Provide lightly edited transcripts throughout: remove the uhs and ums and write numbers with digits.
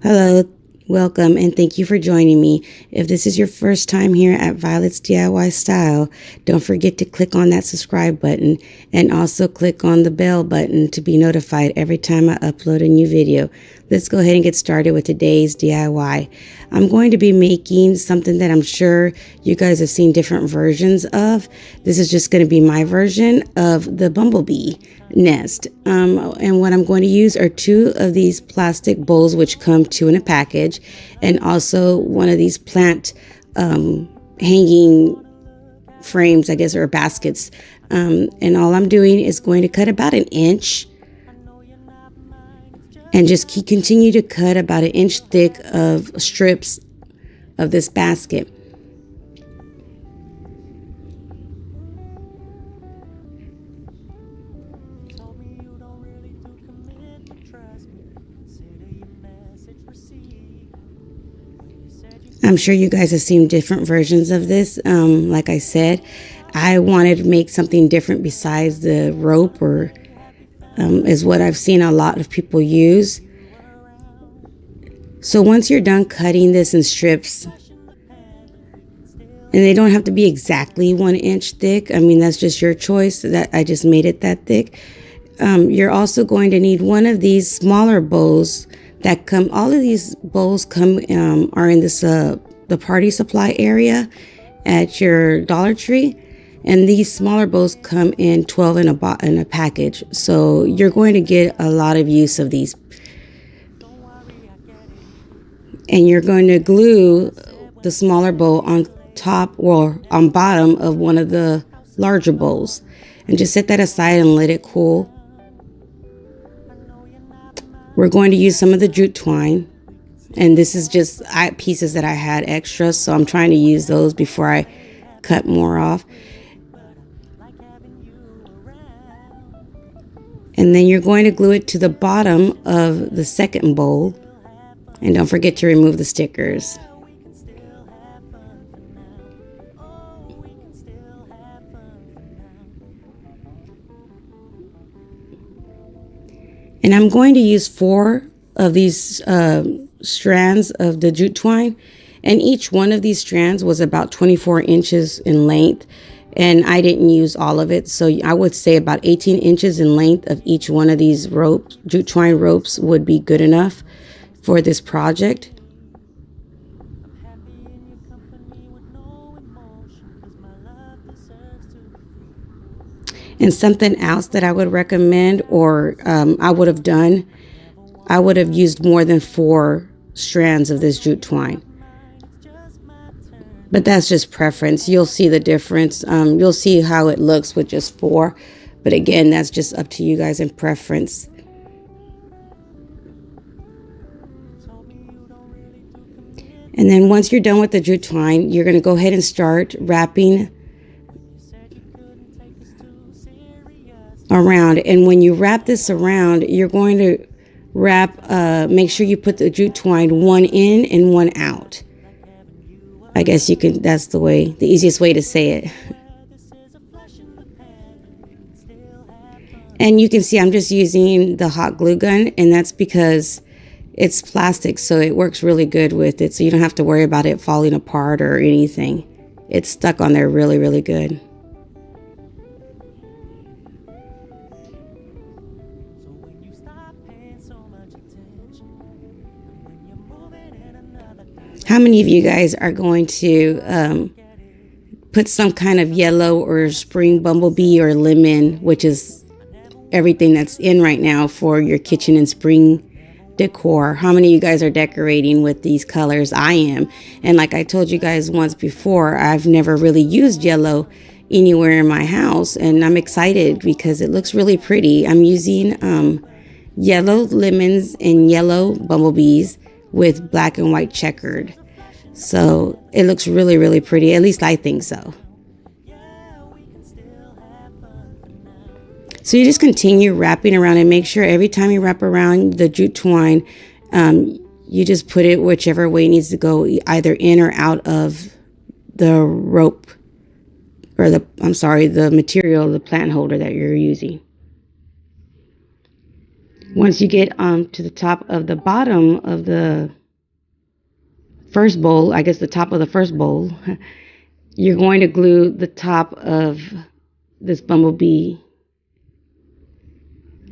Hello, welcome, and thank you for joining me. If this is your first time here at Violet's DIY Style, don't forget to click on that subscribe button and also click on the bell button to be notified every time I upload a new video. Let's go ahead and get started with today's DIY. I'm going to be making something that I'm sure you guys have seen different versions of. This is just going to be my version of the bumblebee nest. And what I'm going to use are two of these plastic bowls, which come two in a package, and also one of these plant hanging frames, I guess, or baskets. And all I'm doing is going to cut about an inch and just continue to cut about an inch thick of strips of this basket. I'm sure you guys have seen different versions of this. Like I said, I wanted to make something different besides the rope, or is what I've seen a lot of people use. So once you're done cutting this in strips, and they don't have to be exactly 1 inch thick. I mean, that's just your choice. That I just made it that thick. You're also going to need one of these smaller bowls that come. All of these bowls come are in this the party supply area at your Dollar Tree, and these smaller bowls come in 12 in a package. So you're going to get a lot of use of these, and you're going to glue the smaller bowl on top or on bottom of one of the larger bowls, and just set that aside and let it cool. We're going to use some of the jute twine, and this is just pieces that I had extra, so I'm trying to use those before I cut more off. And then you're going to glue it to the bottom of the second bowl, and don't forget to remove the stickers. And I'm going to use 4 of these strands of the jute twine. And each one of these strands was about 24 inches in length. And I didn't use all of it. So I would say about 18 inches in length of each one of these jute twine ropes would be good enough for this project. And something else that I would recommend, or I would have done, I would have used more than 4 strands of this jute twine. But that's just preference. You'll see the difference. You'll see how it looks with just 4. But again, that's just up to you guys in preference. And then once you're done with the jute twine, you're going to go ahead and start wrapping around. And when you wrap this around, you're going to make sure you put the jute twine one in and one out. I guess you can, that's the easiest way to say it. And you can see I'm just using the hot glue gun, and that's because it's plastic, so it works really good with it. So you don't have to worry about it falling apart or anything. It's stuck on there really, really good. How many of you guys are going to put some kind of yellow or spring bumblebee or lemon, which is everything that's in right now for your kitchen and spring decor? How many of you guys are decorating with these colors? I am. And like I told you guys once before, I've never really used yellow anywhere in my house, and I'm excited because it looks really pretty. I'm using yellow lemons and yellow bumblebees with black and white checkered. So it looks really, really pretty. At least I think so. So you just continue wrapping around, and make sure every time you wrap around the jute twine, you just put it whichever way it needs to go, either in or out of the rope, or the material, the plant holder that you're using. Once you get to the top of the bottom of the first bowl, I guess the top of the first bowl, you're going to glue the top of this bumblebee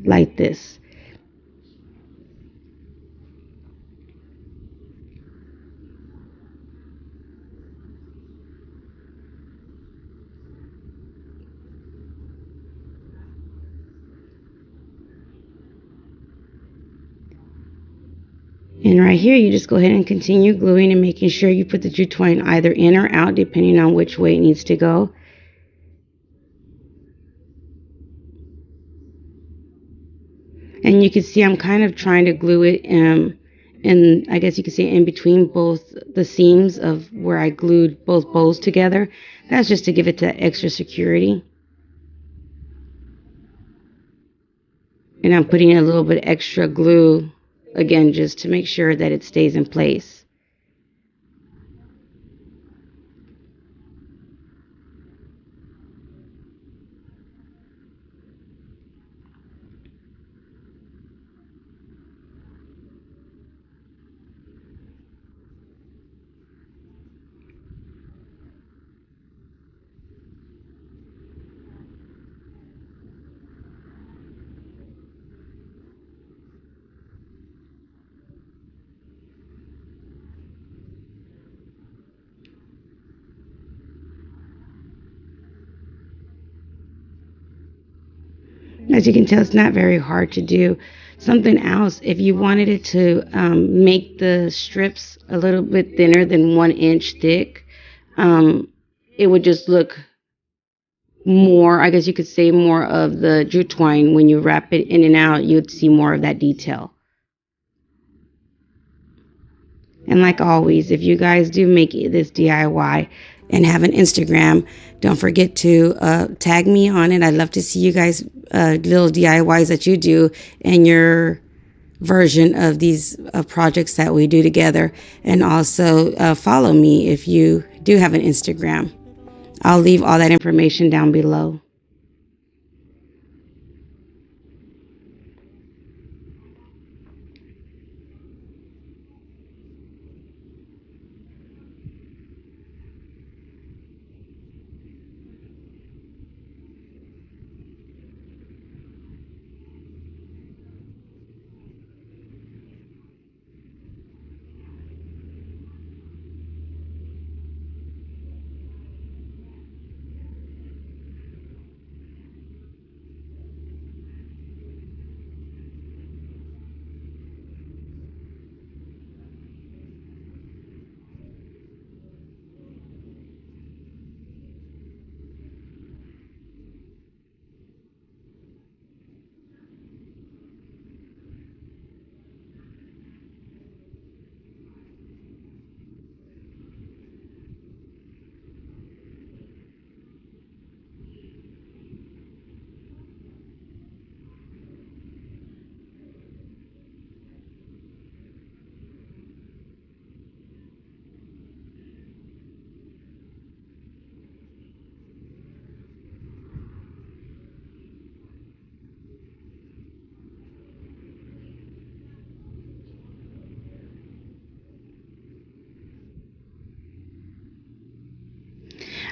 like this. And right here, you just go ahead and continue gluing and making sure you put the jute twine either in or out, depending on which way it needs to go. And you can see I'm kind of trying to glue it and I guess you can see in between both the seams of where I glued both bows together. That's just to give it that extra security. And I'm putting a little bit extra glue again just to make sure that it stays in place. As you can tell, it's not very hard to do. Something else, if you wanted it to make the strips a little bit thinner than 1 inch thick, it would just look more, I guess you could say, more of the jute twine. When you wrap it in and out, you'd see more of that detail. And like always, if you guys do make this DIY and have an Instagram, don't forget to tag me on it. I'd love to see you guys little DIYs that you do and your version of these projects that we do together. And also follow me if you do have an Instagram. I'll leave all that information down below.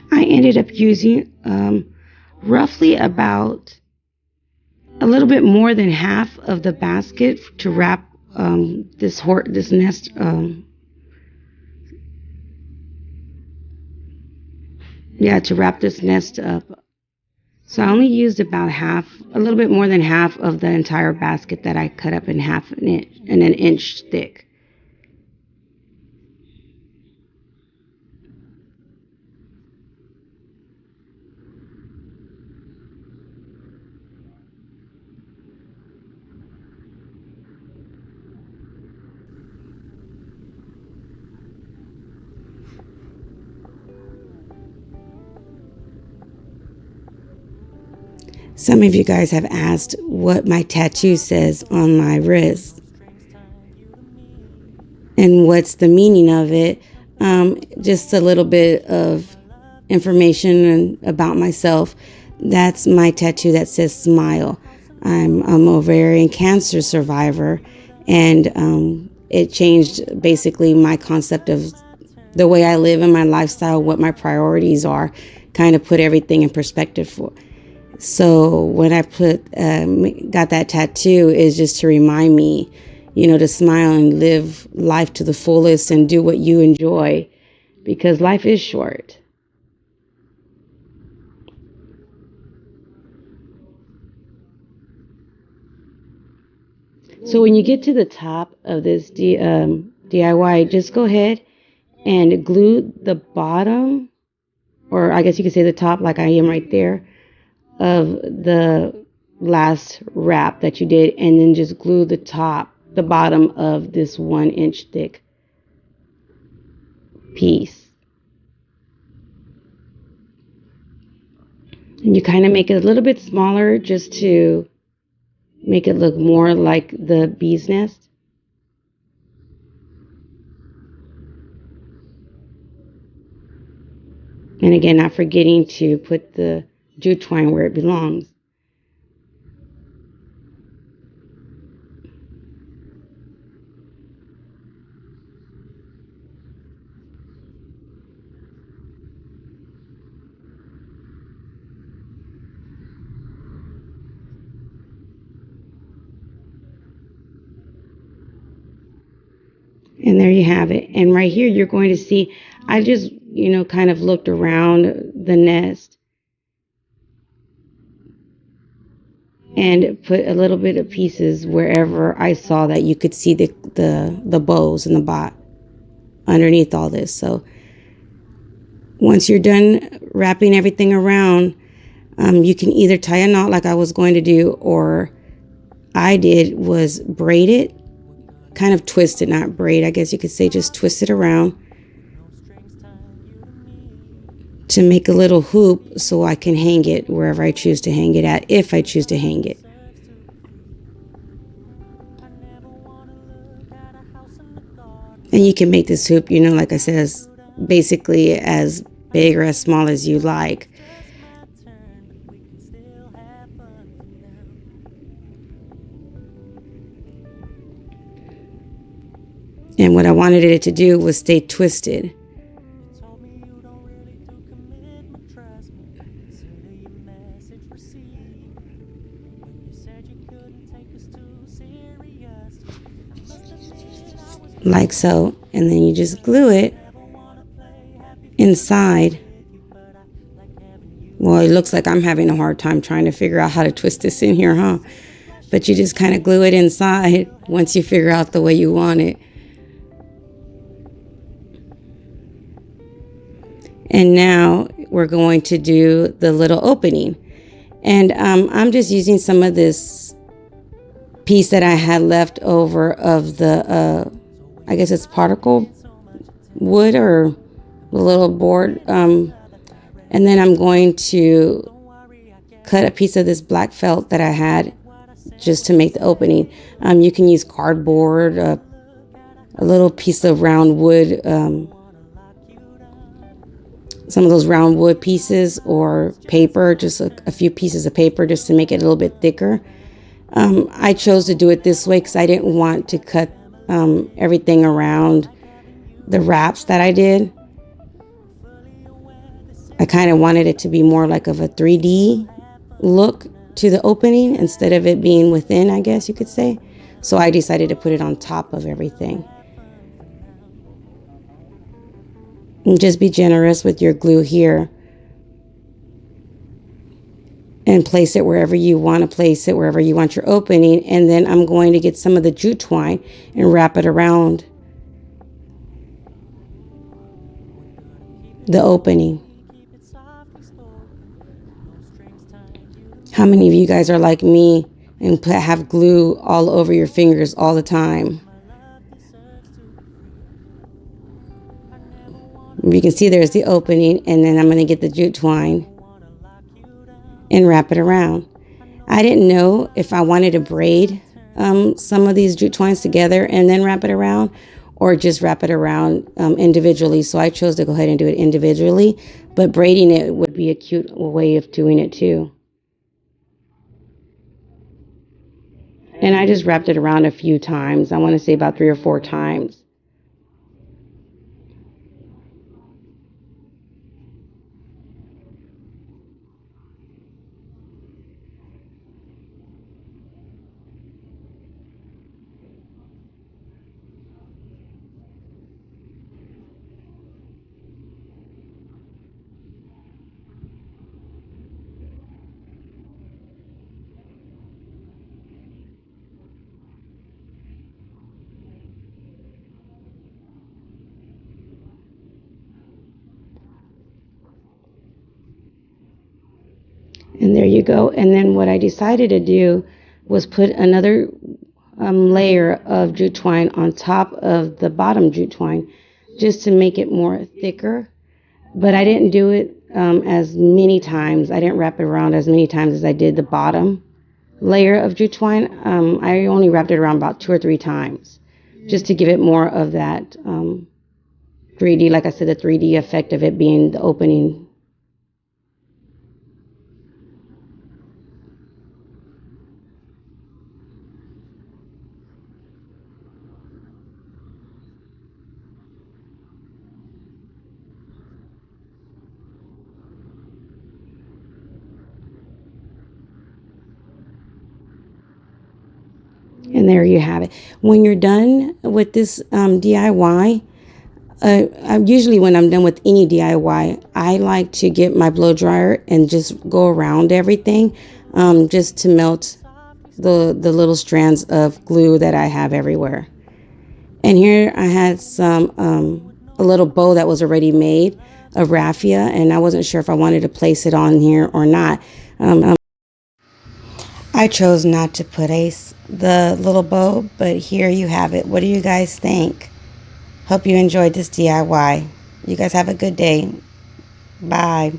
I ended up using roughly about a little bit more than half of the basket to wrap this nest. To wrap this nest up. So I only used about half, a little bit more than half of the entire basket that I cut up in half an inch and an inch thick. Some of you guys have asked what my tattoo says on my wrist and what's the meaning of it. Just a little bit of information about myself. That's my tattoo that says smile. I'm an ovarian cancer survivor, and it changed basically my concept of the way I live and my lifestyle, what my priorities are, kind of put everything in perspective for. So when I got that tattoo is just to remind me, to smile and live life to the fullest and do what you enjoy, because life is short. So when you get to the top of this DIY, just go ahead and glue the bottom, or I guess you could say the top, like I am right there, of the last wrap that you did, and then just glue the bottom of this 1-inch thick piece. And you kind of make it a little bit smaller just to make it look more like the bee's nest. And again, not forgetting to put the jute twine where it belongs. And there you have it. And right here, you're going to see, I just, kind of looked around the nest and put a little bit of pieces wherever I saw that you could see the bows and the bot underneath all this. So once you're done wrapping everything around, you can either tie a knot like I was going to do, or I did was braid it, kind of twist it, not braid, I guess you could say, just twist it around to make a little hoop so I can hang it wherever I choose to hang it at, if I choose to hang it. And you can make this hoop, like I said, basically as big or as small as you like. And what I wanted it to do was stay twisted. Like so. And then you just glue it inside. Well, it looks like I'm having a hard time trying to figure out how to twist this in here, huh? But you just kind of glue it inside once you figure out the way you want it. And now we're going to do the little opening. And I'm just using some of this piece that I had left over of the, I guess it's particle wood or the little board. And then I'm going to cut a piece of this black felt that I had just to make the opening. You can use cardboard, a little piece of round wood, some of those round wood pieces, or paper, just a few pieces of paper just to make it a little bit thicker. I chose to do it this way because I didn't want to cut everything around the wraps that I did. I kind of wanted it to be more like of a 3D look to the opening instead of it being within, I guess you could say. So I decided to put it on top of everything. And just be generous with your glue here. And place it wherever you want to place it, wherever you want your opening. And then I'm going to get some of the jute twine and wrap it around the opening. How many of you guys are like me and have glue all over your fingers all the time? You can see there's the opening, and then I'm going to get the jute twine and wrap it around. I didn't know if I wanted to braid some of these jute twines together and then wrap it around, or just wrap it around individually. So I chose to go ahead and do it individually, but braiding it would be a cute way of doing it too. And I just wrapped it around a few times. I want to say about 3 or 4 times. And there you go. And then what I decided to do was put another layer of jute twine on top of the bottom jute twine just to make it more thicker. But I didn't do it as many times. I didn't wrap it around as many times as I did the bottom layer of jute twine. I only wrapped it around about 2 or 3 times just to give it more of that 3D, like I said, the 3D effect of it being the opening. And there you have it. When you're done with this DIY, usually when I'm done with any DIY, I like to get my blow dryer and just go around everything, just to melt the little strands of glue that I have everywhere. And here I had some a little bow that was already made of raffia, and I wasn't sure if I wanted to place it on here or not. I chose not to put the little bow, but here you have it. What do you guys think? Hope you enjoyed this DIY. You guys have a good day. Bye.